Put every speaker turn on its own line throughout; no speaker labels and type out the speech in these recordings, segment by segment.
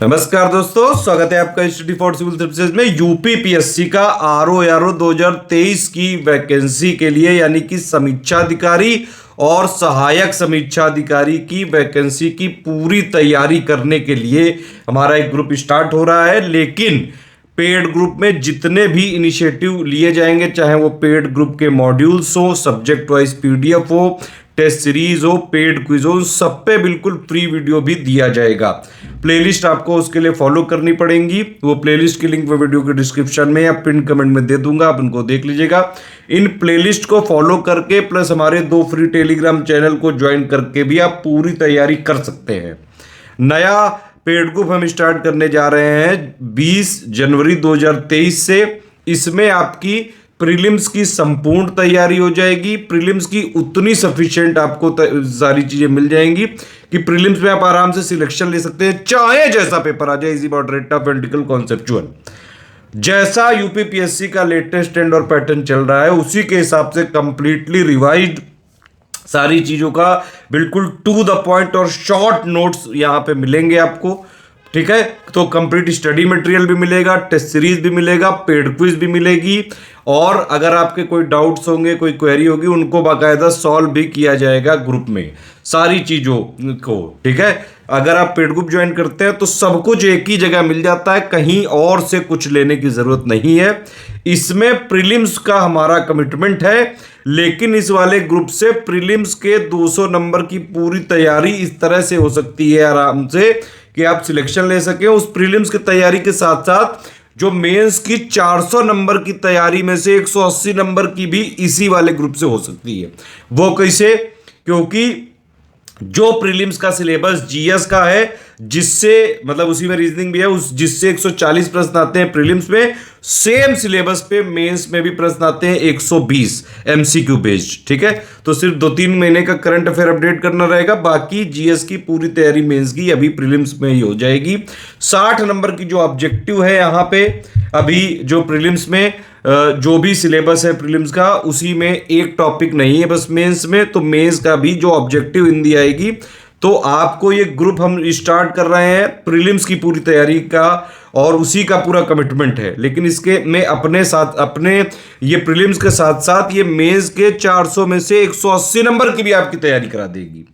नमस्कार दोस्तों, स्वागत है आपका स्टडी फॉर सिविल सर्विसेज में। यूपीपीएससी का आरओ 2023 की वैकेंसी के लिए यानी कि समीक्षा अधिकारी और सहायक समीक्षा अधिकारी की वैकेंसी की पूरी तैयारी करने के लिए हमारा एक ग्रुप स्टार्ट हो रहा है। लेकिन पेड ग्रुप में जितने भी इनिशिएटिव लिए जाएंगे, चाहे वो पेड ग्रुप के मॉड्यूल्स हो, सब्जेक्ट वाइज पीडीएफ हो, टेस्ट सीरीज हो, पेड क्विज हो, सब पे बिल्कुल फ्री वीडियो भी दिया जाएगा। प्लेलिस्ट आपको उसके लिए फॉलो करनी पड़ेगी। वो प्लेलिस्ट की लिंक मैं वीडियो के डिस्क्रिप्शन में या पिन कमेंट में दे दूंगा, आप उनको देख लीजिएगा। इन प्लेलिस्ट को फॉलो करके प्लस हमारे 2 फ्री टेलीग्राम चैनल को ज्वाइन करके भी आप पूरी तैयारी कर सकते हैं। नया पेड ग्रुप हम स्टार्ट करने जा रहे हैं 20 जनवरी 2023 से। इसमें आपकी प्रीलिम्स की संपूर्ण तैयारी हो जाएगी। प्रीलिम्स की उतनी सफिशिएंट आपको सारी चीजें मिल जाएंगी कि प्रीलिम्स में आप आराम से सिलेक्शन ले सकते हैं, चाहे जैसा पेपर आ जाए, इजी मॉडरेट टफ एंटिकल कॉन्सेप्चुअल। जैसा यूपीपीएससी का लेटेस्ट ट्रेंड और पैटर्न चल रहा है उसी के हिसाब से कंप्लीटली रिवाइज्ड सारी चीजों का बिल्कुल टू द पॉइंट और शॉर्ट नोट्स यहां पे मिलेंगे आपको। ठीक है, तो कंप्लीट स्टडी मटेरियल भी मिलेगा, टेस्ट सीरीज भी मिलेगा, पेड क्विज भी मिलेगी, और अगर आपके कोई डाउट्स होंगे, कोई क्वेरी होगी, उनको बाकायदा सॉल्व भी किया जाएगा ग्रुप में सारी चीजों को। ठीक है, अगर आप पेड ग्रुप ज्वाइन करते हैं तो सब कुछ एक ही जगह मिल जाता है, कहीं और से कुछ लेने की जरूरत नहीं है। इसमें प्रीलिम्स का हमारा कमिटमेंट है, लेकिन इस वाले ग्रुप से प्रीलिम्स के 200 नंबर की पूरी तैयारी इस तरह से हो सकती है आराम से कि आप सिलेक्शन ले सकें। उस प्रीलिम्स की तैयारी के साथ साथ जो मेंस की 400 नंबर की तैयारी में से 180 नंबर की भी इसी वाले ग्रुप से हो सकती है। वो कैसे? क्योंकि जो प्रीलिम्स का सिलेबस जीएस का है, जिससे मतलब उसी में रीजनिंग भी है, उस जिससे 140 प्रश्न आते हैं प्रीलिम्स में, सेम सिलेबस पे मेंस में भी प्रश्न आते हैं 120 एमसीक्यू बेस्ड। ठीक है, तो सिर्फ 2-3 महीने का करंट अफेयर अपडेट करना रहेगा, बाकी जीएस की पूरी तैयारी मेंस की अभी प्रीलिम्स में ही हो जाएगी। 60 नंबर की जो ऑब्जेक्टिव है यहाँ पे, अभी जो प्रीलिम्स में जो भी सिलेबस है प्रीलिम्स का, उसी में एक टॉपिक नहीं है बस मेंस में, तो मेंस का भी जो ऑब्जेक्टिव हिंदी आएगी। तो आपको ये ग्रुप हम स्टार्ट कर रहे हैं प्रीलिम्स की पूरी तैयारी का, और उसी का पूरा कमिटमेंट है। लेकिन इसके में अपने ये प्रीलिम्स के साथ साथ ये मेंस के 400 में से 180 नंबर की भी आपकी तैयारी करा देगी।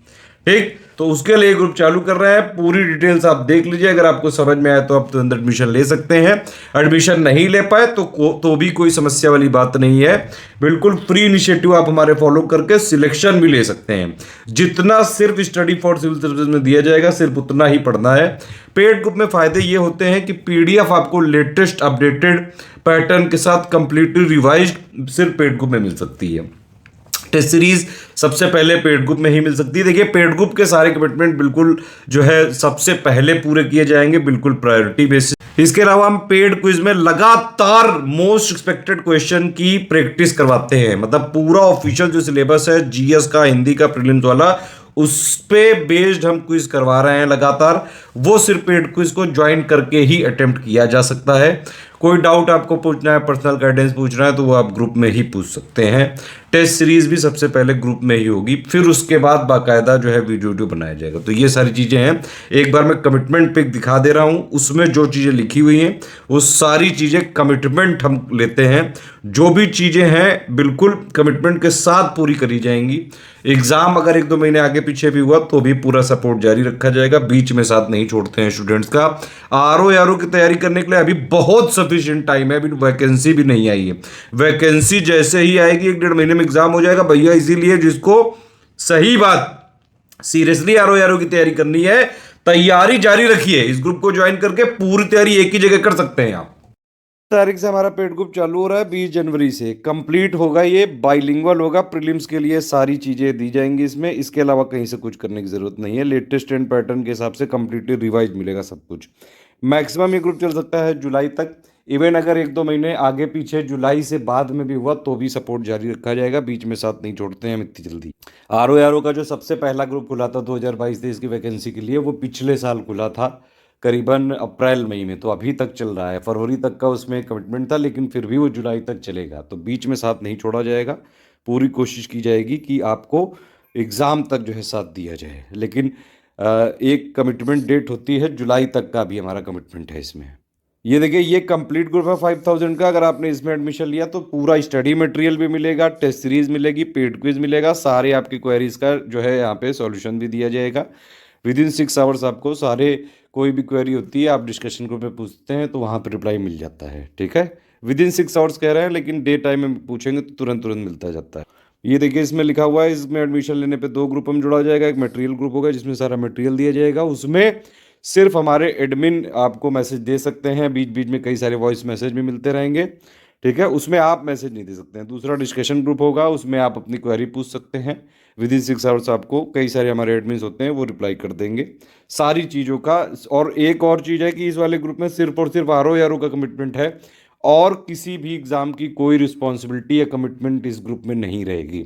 ठीक, तो उसके लिए ग्रुप चालू कर रहे हैं। पूरी डिटेल्स आप देख लीजिए, अगर आपको समझ में आए तो आप तुरंत एडमिशन ले सकते हैं। एडमिशन नहीं ले पाए तो भी कोई समस्या वाली बात नहीं है। बिल्कुल फ्री इनिशिएटिव आप हमारे फॉलो करके सिलेक्शन भी ले सकते हैं। जितना सिर्फ स्टडी फॉर सिविल सर्विसेज में दिया जाएगा सिर्फ उतना ही पढ़ना है। पेड ग्रुप में फायदे ये होते हैं कि पीडीएफ आपको लेटेस्ट अपडेटेड पैटर्न के साथ कंप्लीटली रिवाइज्ड सिर्फ पेड ग्रुप में मिल सकती है। टेस्ट सीरीज सबसे पहले पेड ग्रुप में ही मिल सकती है। देखिए, पेड ग्रुप के सारे कमिटमेंट बिल्कुल जो है सबसे पहले पूरे किए जाएंगे, बिल्कुल प्रायोरिटी बेसिस। इसके अलावा हम पेड क्विज में लगातार मोस्ट एक्सपेक्टेड क्वेश्चन की प्रैक्टिस करवाते हैं। मतलब पूरा ऑफिशियल जो सिलेबस है जीएस का, हिंदी का प्रीलिम्स वाला, उस पे बेस्ड हम क्विज करवा रहे हैं लगातार। वो सिर्फ पेड क्विज को ज्वाइन करके ही अटेम्प्ट किया जा सकता है। कोई डाउट आपको पूछना है, पर्सनल गाइडेंस पूछना है, तो वो आप ग्रुप में ही पूछ सकते हैं। टेस्ट सीरीज भी सबसे पहले ग्रुप में ही होगी, फिर उसके बाद बाकायदा जो है वीडियो बनाया जाएगा। तो ये सारी चीज़ें हैं। एक बार मैं कमिटमेंट पिक दिखा दे रहा हूँ, उसमें जो चीज़ें लिखी हुई हैं वो सारी चीज़ें कमिटमेंट हम लेते हैं। जो भी चीज़ें हैं बिल्कुल कमिटमेंट के साथ पूरी करी जाएंगी। एग्जाम अगर 1-2 महीने आगे पीछे भी हुआ तो भी पूरा सपोर्ट जारी रखा जाएगा, बीच में साथ नहीं छोड़ते हैं स्टूडेंट्स का। आरओ की तैयारी करने के लिए अभी बहुत सफिशिएंट टाइम है, अभी वैकेंसी भी नहीं आई है। वैकेंसी जैसे ही आएगी 1-1.5 महीने में एग्जाम हो जाएगा भैया। इसीलिए जिसको सही बात सीरियसली आरओ की तैयारी करनी है, तैयारी जारी रखिए। इस ग्रुप को ज्वाइन करके पूरी तैयारी एक ही जगह कर सकते हैं आप। तारीख से हमारा पेड ग्रुप चालू हो रहा है, 20 जनवरी से कंप्लीट होगा। ये बाइलिंगुअल होगा, प्रीलिम्स के लिए सारी चीज़ें दी जाएंगी इसमें। इसके अलावा कहीं से कुछ करने की ज़रूरत नहीं है। लेटेस्ट ट्रेंड पैटर्न के हिसाब से कंप्लीटली रिवाइज मिलेगा सब कुछ। मैक्सिमम ये ग्रुप चल सकता है जुलाई तक। इवन अगर 1-2 महीने आगे पीछे जुलाई से बाद में भी हुआ तो भी सपोर्ट जारी रखा जाएगा, बीच में साथ नहीं छोड़ते हैं हम इतनी जल्दी। आरओ का जो सबसे पहला ग्रुप खुला था 2022-23 की वैकेंसी के लिए, वो पिछले साल खुला था करीबन अप्रैल मई में, तो अभी तक चल रहा है। फरवरी तक का उसमें कमिटमेंट था, लेकिन फिर भी वो जुलाई तक चलेगा, तो बीच में साथ नहीं छोड़ा जाएगा। पूरी कोशिश की जाएगी कि आपको एग्ज़ाम तक जो है साथ दिया जाए। लेकिन एक कमिटमेंट डेट होती है जुलाई तक का भी हमारा कमिटमेंट है इसमें। ये देखिए, ये कंप्लीट ग्रुप है 5000 का। अगर आपने इसमें एडमिशन लिया तो पूरा स्टडी मटेरियल भी मिलेगा, टेस्ट सीरीज मिलेगी, पेड क्विज मिलेगा, सारे आपकी क्वेरीज का जो है यहाँ पे सॉल्यूशन भी दिया जाएगा। विद इन 6 आवर्स आपको सारे, कोई भी क्वेरी होती है आप डिस्कशन ग्रुप में पूछते हैं तो वहाँ पर रिप्लाई मिल जाता है। ठीक है, विद इन 6 आवर्स कह रहे हैं, लेकिन डे टाइम में पूछेंगे तो तुरंत तुरंत मिलता जाता है। ये देखिए, इसमें लिखा हुआ है इसमें एडमिशन लेने पे 2 ग्रुप में जोड़ा जाएगा। एक मटेरियल ग्रुप होगा जिसमें सारा मटेरियल दिया जाएगा, उसमें सिर्फ हमारे एडमिन आपको मैसेज दे सकते हैं, बीच बीच में कई सारे वॉइस मैसेज भी मिलते रहेंगे। ठीक है, उसमें आप मैसेज नहीं दे सकते हैं। दूसरा डिस्कशन ग्रुप होगा, उसमें आप अपनी क्वेरी पूछ सकते हैं। विद इन 6 आवर्स आपको कई सारे हमारे एडमिन्स होते हैं वो रिप्लाई कर देंगे सारी चीज़ों का। और एक और चीज़ है कि इस वाले ग्रुप में सिर्फ और सिर्फ RO का कमिटमेंट है, और किसी भी एग्ज़ाम की कोई रिस्पॉन्सिबिलिटी या कमिटमेंट इस ग्रुप में नहीं रहेगी।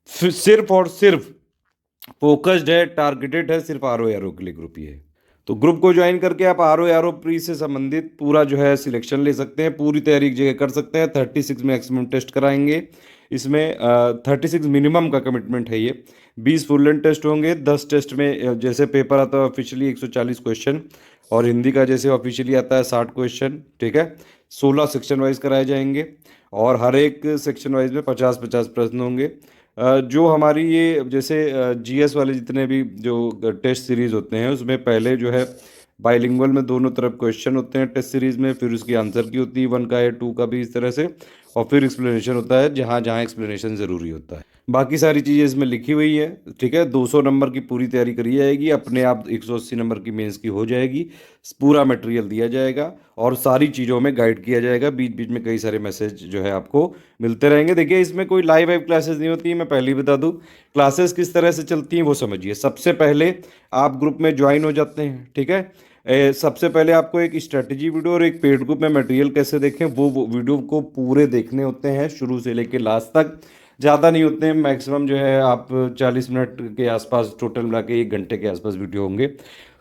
सिर्फ और सिर्फ फोकस्ड है, टारगेटेड है सिर्फ RO के लिए ग्रुप ही है। तो ग्रुप को ज्वाइन करके आप RO प्री से संबंधित पूरा जो है सिलेक्शन ले सकते हैं, पूरी तैयारी एक जगह कर सकते हैं। 36 मैक्सिमम टेस्ट कराएंगे इसमें, 36 मिनिमम का कमिटमेंट है ये। 20 फुल लेंथ टेस्ट होंगे, 10 टेस्ट में जैसे पेपर आता है ऑफिशियली 140 क्वेश्चन, और हिंदी का जैसे ऑफिशियली आता है 60 क्वेश्चन। ठीक है, 16 सेक्शन वाइज कराए जाएंगे, और हर एक सेक्शन वाइज में 50-50 प्रश्न होंगे। जो हमारी ये जैसे GS वाले जितने भी जो टेस्ट सीरीज़ होते हैं उसमें पहले जो है बाइलिंगुअल में दोनों तरफ क्वेश्चन होते हैं टेस्ट सीरीज़ में, फिर उसकी आंसर की होती है 1 का है, 2 का भी, इस तरह से, और फिर एक्सप्लेनेशन होता है जहाँ जहाँ एक्सप्लेनेशन ज़रूरी होता है। बाकी सारी चीज़ें इसमें लिखी हुई है। ठीक है, 200 नंबर की पूरी तैयारी करी जाएगी, अपने आप 180 नंबर की मेंस की हो जाएगी। पूरा मटेरियल दिया जाएगा और सारी चीज़ों में गाइड किया जाएगा। बीच बीच में कई सारे मैसेज जो है आपको मिलते रहेंगे। देखिए, इसमें कोई लाइव क्लासेस नहीं होती, मैं पहले ही बता दूं। क्लासेस किस तरह से चलती हैं वो समझिए। सबसे पहले आप ग्रुप में ज्वाइन हो जाते हैं। ठीक है, सबसे पहले आपको एक स्ट्रेटजी वीडियो और एक पेड ग्रुप में मटेरियल कैसे देखें वो वीडियो को पूरे देखने होते हैं, शुरू से लेकर लास्ट तक। ज़्यादा नहीं होते हैं, मैक्सिमम जो है आप 40 मिनट के आसपास, टोटल मिला के 1 घंटे के आसपास वीडियो होंगे।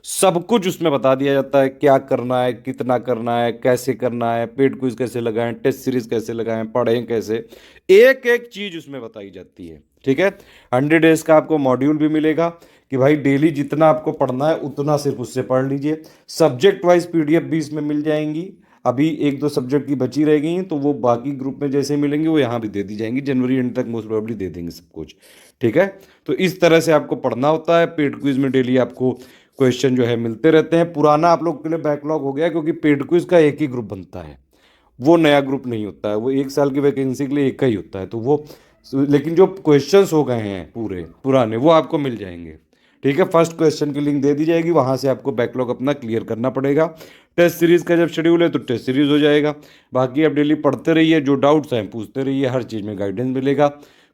सब कुछ उसमें बता दिया जाता है, क्या करना है, कितना करना है, कैसे करना है, पेड क्विज कैसे लगाएं, टेस्ट सीरीज कैसे लगाएं, पढ़ें कैसे, एक एक चीज़ उसमें बताई जाती है। ठीक है, 100 डेज का आपको मॉड्यूल भी मिलेगा कि भाई डेली जितना आपको पढ़ना है उतना सिर्फ उससे पढ़ लीजिए। सब्जेक्ट वाइज PDF भी इसमें मिल जाएंगी। अभी 1-2 सब्जेक्ट की बची रह गई हैं तो वो बाकी ग्रुप में जैसे मिलेंगी वो यहाँ भी दे दी जाएंगी। जनवरी एंड तक मोस्ट प्रोबेबली दे देंगे सब कुछ। ठीक है, तो इस तरह से आपको पढ़ना होता है। पेड क्विज में डेली आपको क्वेश्चन जो है मिलते रहते हैं। पुराना आप लोग के लिए बैकलॉग हो गया क्योंकि पेड क्विज का एक ही ग्रुप बनता है, वो नया ग्रुप नहीं होता है। वो 1 साल की वैकेंसी के लिए एक का ही होता है, तो वो, लेकिन जो क्वेश्चंस हो गए हैं पूरे पुराने वो आपको मिल जाएंगे। ठीक है, फर्स्ट क्वेश्चन की लिंक दे दी जाएगी, वहाँ से आपको बैकलॉग अपना क्लियर करना पड़ेगा। टेस्ट सीरीज़ का जब शेड्यूल है तो टेस्ट सीरीज़ हो जाएगा। बाकी आप डेली पढ़ते रहिए, जो डाउट्स हैं पूछते रहिए, हर चीज़ में गाइडेंस मिलेगा।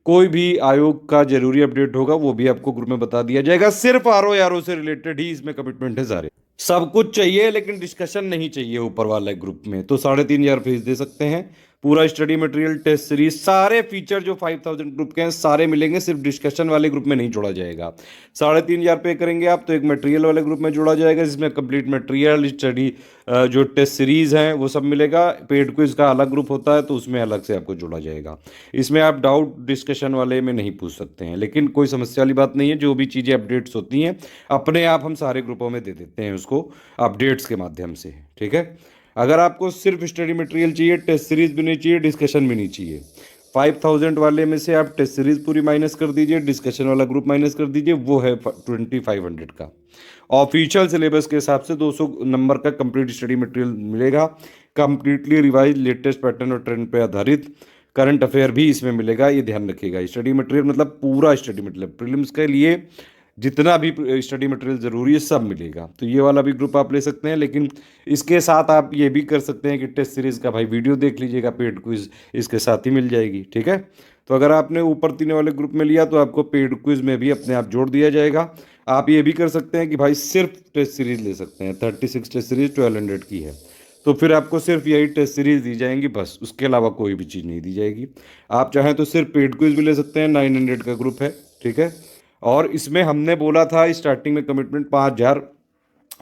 कोई भी आयोग का जरूरी अपडेट होगा वो भी आपको ग्रुप में बता दिया जाएगा। सिर्फ RO से रिलेटेड ही इसमें कमिटमेंट है सारे। सब कुछ चाहिए लेकिन डिस्कशन नहीं चाहिए ऊपर वाले ग्रुप में, तो 3500 फीस दे सकते हैं। पूरा स्टडी मटेरियल, टेस्ट सीरीज, सारे फीचर जो 5000 ग्रुप के हैं सारे मिलेंगे, सिर्फ डिस्कशन वाले ग्रुप में नहीं जोड़ा जाएगा। 3500 पे करेंगे आप तो एक मटेरियल वाले ग्रुप में जोड़ा जाएगा जिसमें कंप्लीट मटेरियल, स्टडी जो टेस्ट सीरीज हैं वो सब मिलेगा। पेड क्विज का अलग ग्रुप होता है तो उसमें अलग से आपको जोड़ा जाएगा। इसमें आप डाउट डिस्कशन वाले में नहीं पूछ सकते हैं, लेकिन कोई समस्या वाली बात नहीं है। जो भी चीज़ें अपडेट्स होती हैं अपने आप हम सारे ग्रुपों में दे देते हैं उसको अपडेट्स के माध्यम से। ठीक है, अगर आपको सिर्फ स्टडी मटेरियल चाहिए, टेस्ट सीरीज भी नहीं चाहिए, डिस्कशन भी नहीं चाहिए, 5000 वाले में से आप टेस्ट सीरीज पूरी माइनस कर दीजिए, डिस्कशन वाला ग्रुप माइनस कर दीजिए, वो है 2500 का। ऑफिशियल सिलेबस के हिसाब से 200 नंबर का कंप्लीट स्टडी मटेरियल मिलेगा, कंप्लीटली रिवाइज, लेटेस्ट पैटर्न और ट्रेंड पे आधारित। करंट अफेयर भी इसमें मिलेगा, ये ध्यान रखिएगा। स्टडी मटेरियल मतलब पूरा स्टडी मटेरियल, प्रीलिम्स के लिए जितना भी स्टडी मटेरियल ज़रूरी है सब मिलेगा। तो ये वाला भी ग्रुप आप ले सकते हैं, लेकिन इसके साथ आप ये भी कर सकते हैं कि टेस्ट सीरीज़ का भाई वीडियो देख लीजिएगा, पेड क्विज इसके साथ ही मिल जाएगी। ठीक है, तो अगर आपने ऊपर 3 वाले ग्रुप में लिया तो आपको पेड क्विज में भी अपने आप जोड़ दिया जाएगा। आप ये भी कर सकते हैं कि भाई सिर्फ टेस्ट सीरीज़ ले सकते हैं, 36 टेस्ट सीरीज़ 1200 की है, तो फिर आपको सिर्फ यही टेस्ट सीरीज़ दी जाएंगी बस, उसके अलावा कोई भी चीज़ नहीं दी जाएगी। आप चाहें तो सिर्फ पेड क्विज भी ले सकते हैं, 900 का ग्रुप है। ठीक है, और इसमें हमने बोला था स्टार्टिंग में कमिटमेंट 5000,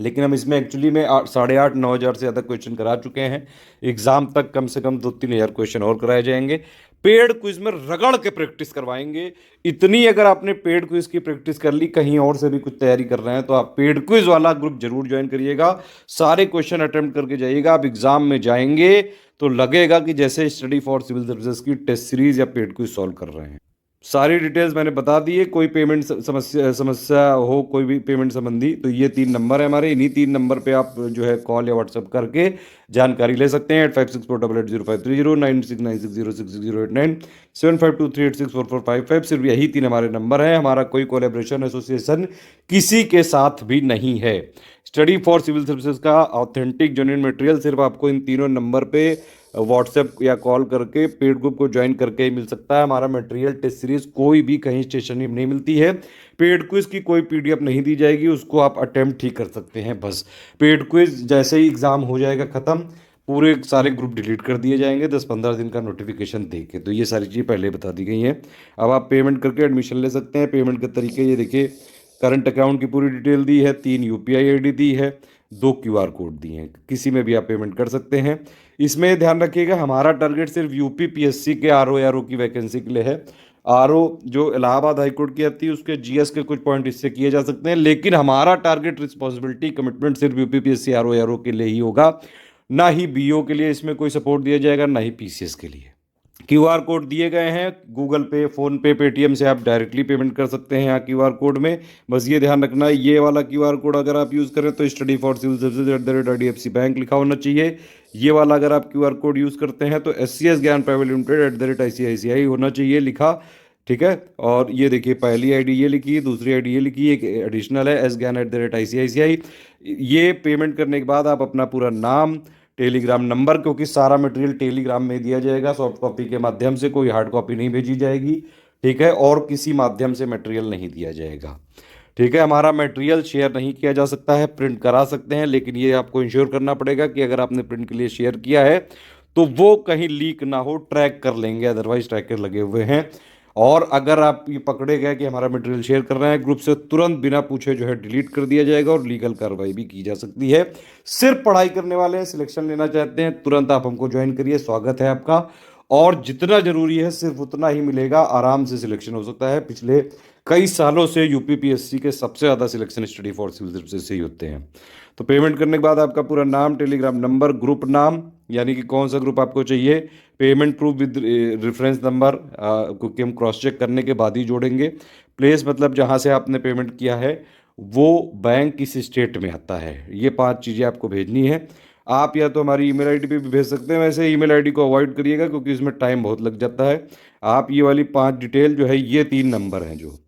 लेकिन हम इसमें एक्चुअली में 8,500-9,000 से ज़्यादा क्वेश्चन करा चुके हैं। एग्ज़ाम तक कम से कम 2-3 हज़ार क्वेश्चन और कराए जाएंगे। पेड क्विज में रगड़ के प्रैक्टिस करवाएंगे। इतनी अगर आपने पेड क्विज की प्रैक्टिस कर ली, कहीं और से भी कुछ तैयारी कर रहे हैं, तो आप पेड क्विज वाला ग्रुप जरूर ज्वाइन करिएगा। सारे क्वेश्चन अटेम्प्ट करके जाइएगा। आप एग्जाम में जाएंगे तो लगेगा कि जैसे स्टडी फॉर सिविल सर्विसेज की टेस्ट सीरीज या पेड क्विज सॉल्व कर रहे हैं। सारी डिटेल्स मैंने बता दी है। कोई पेमेंट समस्या हो, कोई भी पेमेंट संबंधी, तो ये 3 नंबर है हमारे। इन्हीं 3 नंबर पे आप जो है कॉल या व्हाट्सअप करके जानकारी ले सकते हैं। 8564880530, 9696066089, 7523864455। सिर्फ यही 3 हमारे नंबर हैं। हमारा कोई कोलेब्रेशन एसोसिएशन किसी के साथ भी नहीं है। स्टडी फॉर सिविल सर्विसेज का ऑथेंटिक जेन्युइन मटेरियल सिर्फ आपको इन तीनों नंबर पे व्हाट्सएप या कॉल करके पेड ग्रुप को ज्वाइन करके ही मिल सकता है। हमारा मटेरियल टेस्ट सीरीज कोई भी कहीं स्टेशनरी में नहीं मिलती है। पेड क्विज की कोई पीडीएफ नहीं दी जाएगी, उसको आप अटेम्प्ट ही कर सकते हैं बस। पेड क्विज जैसे ही एग्जाम हो जाएगा खत्म, पूरे सारे ग्रुप डिलीट कर दिए जाएंगे 10-15 दिन का नोटिफिकेशन दे के। तो ये सारी चीज़ पहले बता दी गई हैं। अब आप पेमेंट करके एडमिशन ले सकते हैं। पेमेंट के तरीके ये देखिए, करंट अकाउंट की पूरी डिटेल दी है, 3 यूपीआई आईडी दी है, 2 क्यूआर कोड दिए हैं, किसी में भी आप पेमेंट कर सकते हैं। इसमें ध्यान रखिएगा, हमारा टारगेट सिर्फ यूपी पीएससी के आरओ की वैकेंसी के लिए है। आरओ जो इलाहाबाद हाईकोर्ट की आती है, उसके जीएस के कुछ पॉइंट इससे किए जा सकते हैं, लेकिन हमारा टारगेट, रिस्पॉन्सिबिलिटी, कमिटमेंट सिर्फ यूपी पीएससी आरओ के लिए ही होगा। ना ही बीओ के लिए इसमें कोई सपोर्ट दिया जाएगा, ना ही पीसीएस के लिए। क्यूआर कोड दिए गए हैं, गूगल पे, फोन पे, पेटीएम से आप डायरेक्टली पेमेंट कर सकते हैं यहाँ क्यूआर कोड में। बस ये ध्यान रखना है, ये वाला क्यूआर कोड अगर आप यूज़ करें तो study for civil services @IDFC bank लिखा होना चाहिए। ये वाला अगर आप क्यूआर कोड यूज़ करते हैं तो SCS ज्ञान प्राइवेट लिमिटेड @ICICI होना चाहिए लिखा। ठीक है। और ये देखिए, पहली आईडी ये लिखी, दूसरी आईडी ये लिखी, एक एडिशनल है SGAN @ICICI। ये पेमेंट करने के बाद आप अपना पूरा नाम, टेलीग्राम नंबर, क्योंकि सारा मटेरियल टेलीग्राम में दिया जाएगा सॉफ्ट कॉपी के माध्यम से, कोई हार्ड कॉपी नहीं भेजी जाएगी। ठीक है। और किसी माध्यम से मटेरियल नहीं दिया जाएगा। ठीक है। हमारा मटेरियल शेयर नहीं किया जा सकता है, प्रिंट करा सकते हैं, लेकिन ये आपको इंश्योर करना पड़ेगा कि अगर आपने प्रिंट के लिए शेयर किया है तो वो कहीं लीक ना हो, ट्रैक कर लेंगे, अदरवाइज ट्रैकर लगे हुए हैं। और अगर आप ये पकड़े गए कि हमारा मटेरियल शेयर कर रहे हैं ग्रुप से, तुरंत बिना पूछे जो है डिलीट कर दिया जाएगा और लीगल कार्रवाई भी की जा सकती है। सिर्फ पढ़ाई करने वाले हैं, सिलेक्शन लेना चाहते हैं, तुरंत आप हमको ज्वाइन करिए, स्वागत है आपका। और जितना जरूरी है सिर्फ उतना ही मिलेगा, आराम से सिलेक्शन हो सकता है। पिछले कई सालों से यूपी पीएससी के सबसे ज़्यादा selection study for civil services से ही होते हैं। तो पेमेंट करने के बाद आपका पूरा नाम, टेलीग्राम नंबर, ग्रुप नाम, यानी कि कौन सा ग्रुप आपको चाहिए, payment proof with reference number, क्योंकि हम क्रॉस चेक करने के बाद ही जोड़ेंगे। प्लेस मतलब जहाँ से आपने पेमेंट किया है वो बैंक किस स्टेट में आता है, ये 5 चीज़ें आपको भेजनी है। आप या तो हमारी ईमेल आईडी पे भी भेज सकते हैं, वैसे ईमेल आईडी को अवॉइड करिएगा क्योंकि इसमें टाइम बहुत लग जाता है। आप ये वाली 5 डिटेल जो है, ये 3 नंबर हैं जो,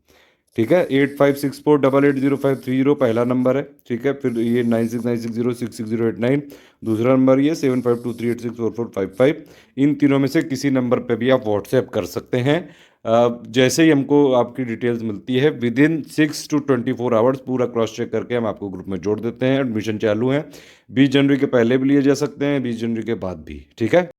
ठीक है, 8564880530 पहला नंबर है। ठीक है। फिर ये 9696066089 दूसरा नंबर, ये 7523864455। इन तीनों में से किसी नंबर पे भी आप व्हाट्सएप कर सकते हैं। जैसे ही हमको आपकी डिटेल्स मिलती है, विदिन 6 to 24 आवर्स पूरा क्रॉस चेक करके हम आपको ग्रुप में जोड़ देते हैं। एडमिशन चालू है, 20 जनवरी के पहले भी लिए जा सकते हैं, 20 जनवरी के बाद भी। ठीक है।